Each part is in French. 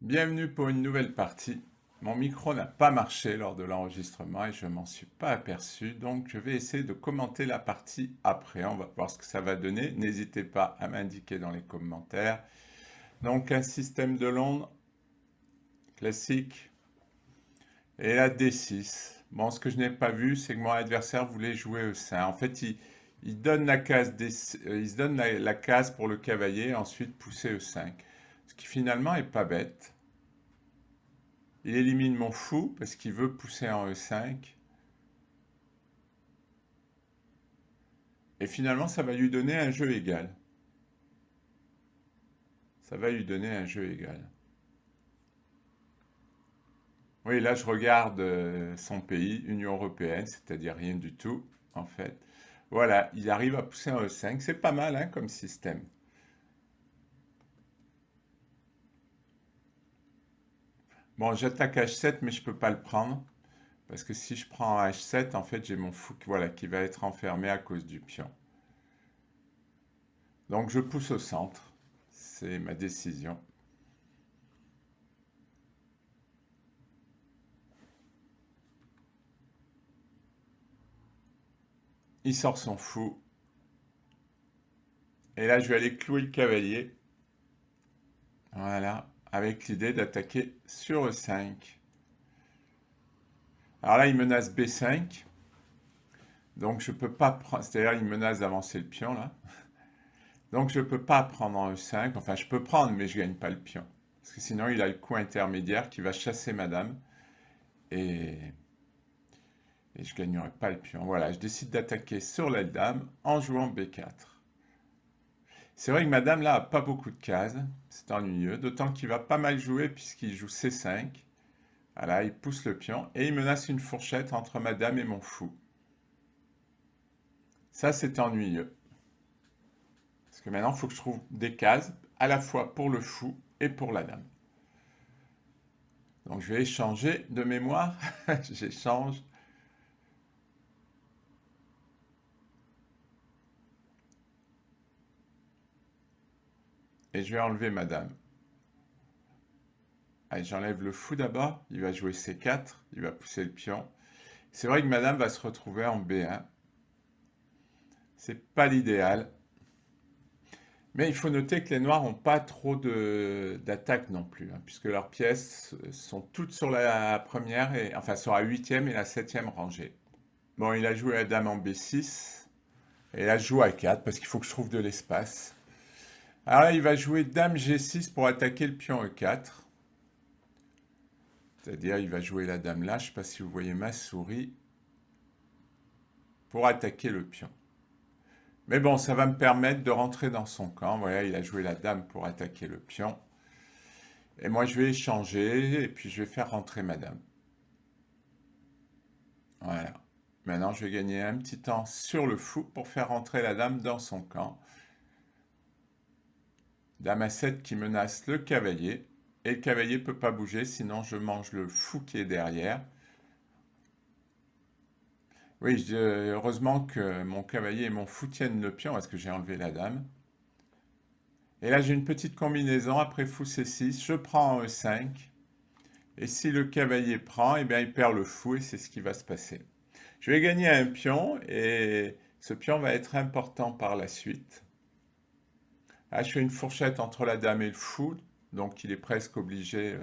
Bienvenue pour une nouvelle partie. Mon micro n'a pas marché lors de l'enregistrement et je m'en suis pas aperçu, donc je vais essayer de commenter la partie après. On va voir ce que ça va donner. N'hésitez pas à m'indiquer dans les commentaires. Donc un système de Londres classique et la D6. Bon, ce que je n'ai pas vu, c'est que mon adversaire voulait jouer E5. En fait, il donne la case il se donne la case pour le cavalier et ensuite pousser E5. Ce qui finalement est pas bête. Il élimine mon fou parce qu'il veut pousser en E5. Et finalement, ça va lui donner un jeu égal. Ça va lui donner un jeu égal. Oui, là, je regarde son pays, Union européenne, c'est-à-dire rien du tout, en fait. Voilà, il arrive à pousser en E5. C'est pas mal, hein, comme système. Bon, j'attaque H7, mais je peux pas le prendre. Parce que si je prends H7, en fait, j'ai mon fou voilà, qui va être enfermé à cause du pion. Donc, je pousse au centre. C'est ma décision. Il sort son fou. Et là, je vais aller clouer le cavalier. Voilà, avec l'idée d'attaquer sur E5. Alors là, il menace B5. Donc je peux pas prendre, c'est-à-dire il menace d'avancer le pion là. Donc je peux pas prendre en E5. Enfin, je peux prendre, mais je gagne pas le pion. Parce que sinon, il a le coup intermédiaire qui va chasser ma dame. Et, et je gagnerai pas le pion. Voilà, je décide d'attaquer sur la dame en jouant B4. C'est vrai que ma dame là a pas beaucoup de cases. C'est ennuyeux. D'autant qu'il va pas mal jouer puisqu'il joue C5. Voilà, il pousse le pion et il menace une fourchette entre ma dame et mon fou. Ça, c'est ennuyeux. Parce que maintenant, il faut que je trouve des cases à la fois pour le fou et pour la dame. Donc, je vais échanger de mémoire. J'échange. Et je vais enlever ma dame. Allez, j'enlève le fou d'abord. Il va jouer C4. Il va pousser le pion. C'est vrai que ma dame va se retrouver en B1. C'est pas l'idéal. Mais il faut noter que les noirs n'ont pas trop d'attaque non plus, hein, puisque leurs pièces sont toutes sur la première, enfin sur la huitième et la septième rangée. Bon, il a joué la dame en B6, et là je joue à 4 parce qu'il faut que je trouve de l'espace. Alors là, il va jouer dame G6 pour attaquer le pion E4. C'est-à-dire, il va jouer la dame là, je ne sais pas si vous voyez ma souris, pour attaquer le pion. Mais bon, ça va me permettre de rentrer dans son camp. Voilà, il a joué la dame pour attaquer le pion. Et moi, je vais échanger et puis je vais faire rentrer ma dame. Voilà. Maintenant, je vais gagner un petit temps sur le fou pour faire rentrer la dame dans son camp. Dame à 7 qui menace le cavalier. Et le cavalier ne peut pas bouger, sinon je mange le fou qui est derrière. Oui, heureusement que mon cavalier et mon fou tiennent le pion parce que j'ai enlevé la dame. Et là, j'ai une petite combinaison. Après fou C6, je prends en E5. Et si le cavalier prend, eh bien, il perd le fou et c'est ce qui va se passer. Je vais gagner un pion et ce pion va être important par la suite. Là, je fais une fourchette entre la dame et le fou, donc il est presque obligé.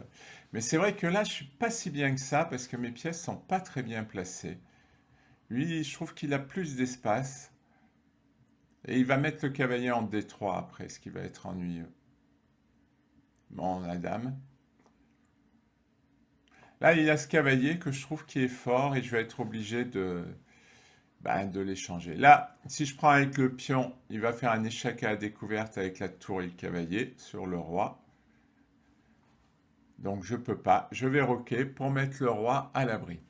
Mais c'est vrai que là, je suis pas si bien que ça parce que mes pièces sont pas très bien placées. Lui, je trouve qu'il a plus d'espace et il va mettre le cavalier en D3 après, ce qui va être ennuyeux. Bon, la dame. Là, il a ce cavalier que je trouve qui est fort et je vais être obligé de l'échanger. Là, si je prends avec le pion, il va faire un échec à la découverte avec la tour et le cavalier sur le roi. Donc je ne peux pas. Je vais roquer pour mettre le roi à l'abri.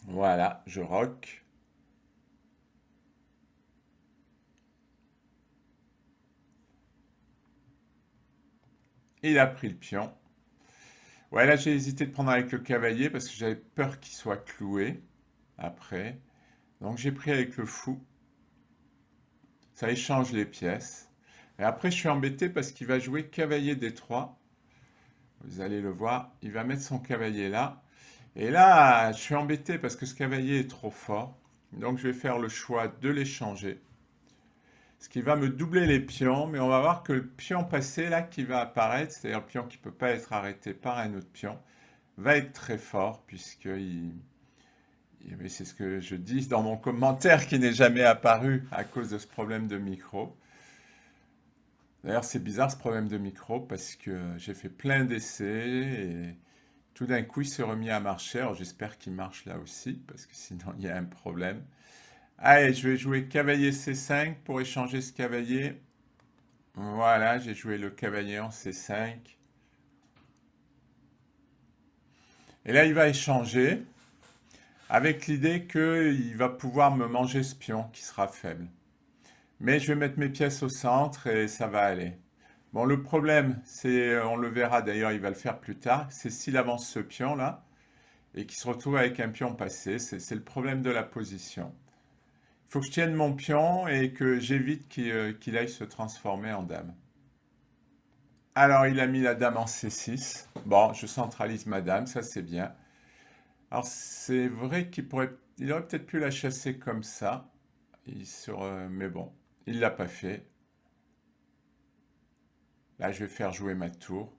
Voilà, je roque. Il a pris le pion. Ouais, là j'ai hésité de prendre avec le cavalier parce que j'avais peur qu'il soit cloué après. Donc j'ai pris avec le fou. Ça échange les pièces. Et après, je suis embêté parce qu'il va jouer cavalier D3. Vous allez le voir, il va mettre son cavalier là. Et là, je suis embêté parce que ce cavalier est trop fort. Donc, je vais faire le choix de l'échanger. Ce qui va me doubler les pions, mais on va voir que le pion passé là qui va apparaître, c'est-à-dire le pion qui ne peut pas être arrêté par un autre pion, va être très fort c'est ce que je dis dans mon commentaire qui n'est jamais apparu à cause de ce problème de micro. D'ailleurs, c'est bizarre ce problème de micro parce que j'ai fait plein d'essais et tout d'un coup, il s'est remis à marcher. Alors, j'espère qu'il marche là aussi parce que sinon, il y a un problème. Allez, je vais jouer cavalier C5 pour échanger ce cavalier. Voilà, j'ai joué le cavalier en C5. Et là, il va échanger avec l'idée qu'il va pouvoir me manger ce pion qui sera faible. Mais je vais mettre mes pièces au centre et ça va aller. Bon, le problème, c'est, on le verra d'ailleurs, il va le faire plus tard, c'est s'il avance ce pion-là et qu'il se retrouve avec un pion passé, c'est le problème de la position. Il faut que je tienne mon pion et que j'évite qu'il aille se transformer en dame. Alors, il a mis la dame en C6. Bon, je centralise ma dame, ça c'est bien. Alors, c'est vrai il aurait peut-être pu la chasser comme ça, mais bon, il ne l'a pas fait. Là, je vais faire jouer ma tour.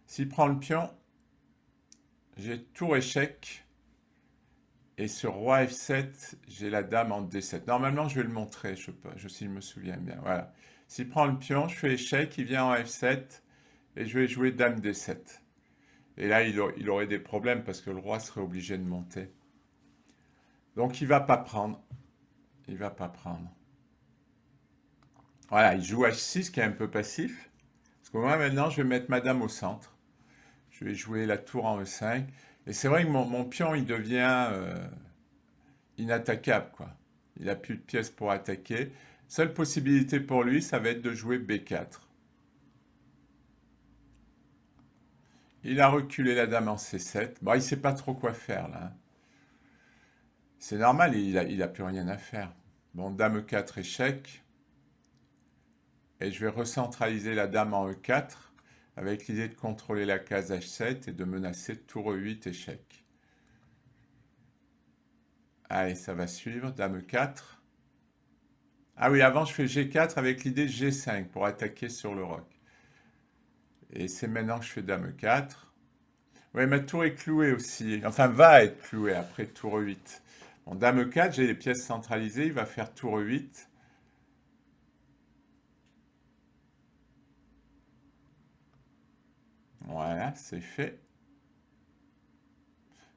S'il prend le pion, j'ai tour échec. Et sur roi F7, j'ai la dame en D7. Normalement, je vais le montrer, s'il me souviens bien. Voilà. S'il prend le pion, je fais échec, il vient en F7 et je vais jouer dame D7. Et là, il aurait des problèmes parce que le roi serait obligé de monter. Donc, il va pas prendre. Il va pas prendre. Voilà, il joue H6 qui est un peu passif. Parce que moi, maintenant, je vais mettre ma dame au centre. Je vais jouer la tour en E5. Et c'est vrai que mon pion, il devient inattaquable, quoi. Il n'a plus de pièces pour attaquer. Seule possibilité pour lui, ça va être de jouer B4. Il a reculé la dame en C7. Bon, il ne sait pas trop quoi faire, là. C'est normal, il a plus rien à faire. Bon, dame E4, échec. Et je vais recentraliser la dame en E4 avec l'idée de contrôler la case H7 et de menacer tour E8, échec. Allez, ça va suivre, dame E4. Ah oui, avant je fais G4 avec l'idée G5 pour attaquer sur le roc. Et c'est maintenant que je fais dame E4. Oui, ma tour est clouée aussi. Enfin, va être clouée après tour E8. Bon, dame E4, j'ai les pièces centralisées. Il va faire tour E8. Voilà, c'est fait.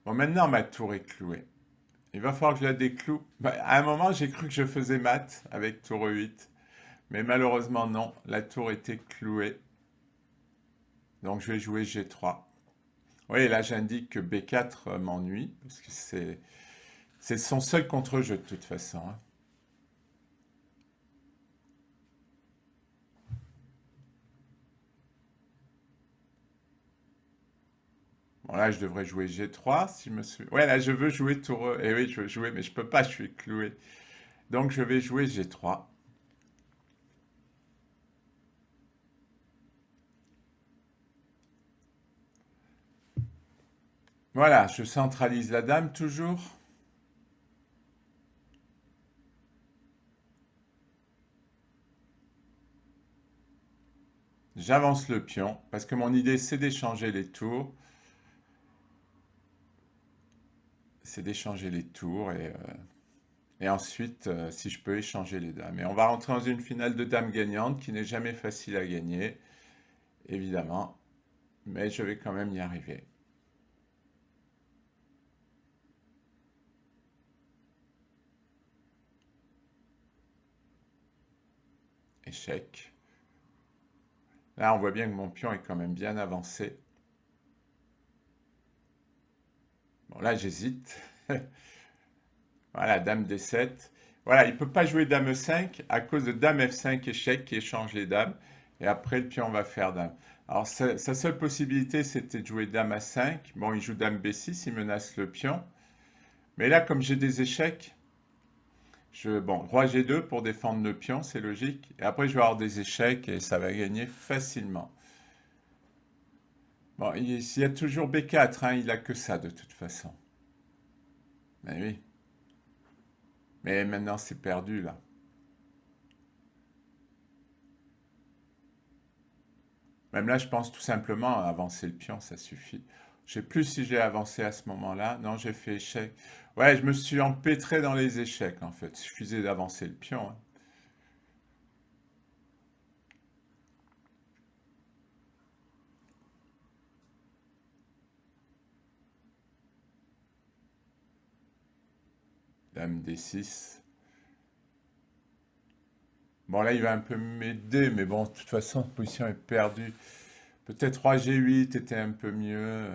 Bon, maintenant ma tour est clouée. Il va falloir que je la décloue. Bah, à un moment, j'ai cru que je faisais mat avec tour E8. Mais malheureusement, non. La tour était clouée. Donc, je vais jouer G3. Oui, là, j'indique que B4 m'ennuie. Parce que c'est son seul contre-jeu de toute façon, hein. Bon, là, je devrais jouer G3 si je me suis... Ouais, là, je veux jouer tour E. Eh oui, je veux jouer, mais je peux pas, je suis cloué. Donc, je vais jouer G3. Voilà, je centralise la dame toujours. J'avance le pion, parce que mon idée, c'est d'échanger les tours. C'est d'échanger les tours et ensuite, si je peux, échanger les dames. Et on va rentrer dans une finale de dames gagnantes qui n'est jamais facile à gagner, évidemment. Mais je vais quand même y arriver. Échec. Là, on voit bien que mon pion est quand même bien avancé. Bon, là, j'hésite. Voilà, dame D7. Voilà, il ne peut pas jouer dame E5 à cause de dame F5 échec qui échange les dames. Et après, le pion va faire dame. Alors, sa seule possibilité, c'était de jouer dame A5. Bon, il joue dame B6, il menace le pion. Mais là, comme j'ai des échecs, Bon, roi G2 pour défendre le pion, c'est logique. Et après, je vais avoir des échecs et ça va gagner facilement. Bon, il y a toujours B4, hein, il a que ça de toute façon. Mais oui. Mais maintenant, c'est perdu, là. Même là, je pense tout simplement à avancer le pion, ça suffit. Je sais plus si j'ai avancé à ce moment-là. Non, j'ai fait échec. Ouais, je me suis empêtré dans les échecs, en fait. Il suffisait d'avancer le pion, hein. Dame D6. Bon, là, il va un peu m'aider, mais bon, de toute façon, la position est perdue. Peut-être roi G8 était un peu mieux.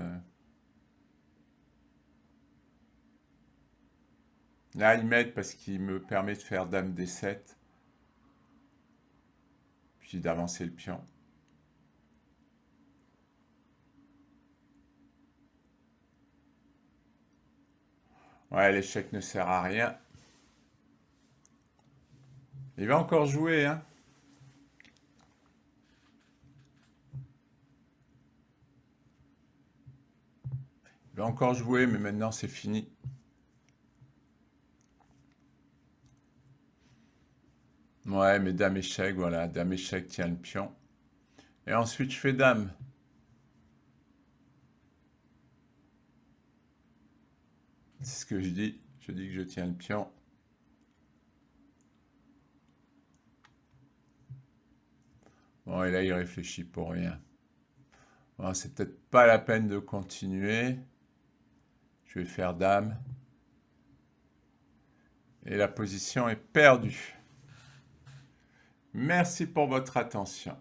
Là, il m'aide parce qu'il me permet de faire dame D7, puis d'avancer le pion. Ouais, l'échec ne sert à rien. Il va encore jouer, hein. Il va encore jouer, mais maintenant c'est fini. Ouais, mais dame échec, voilà, dame échec tient le pion. Et ensuite, je fais dame. C'est ce que je dis. Je dis que je tiens le pion. Bon, et là, il réfléchit pour rien. Bon, c'est peut-être pas la peine de continuer. Je vais faire dame. Et la position est perdue. Merci pour votre attention.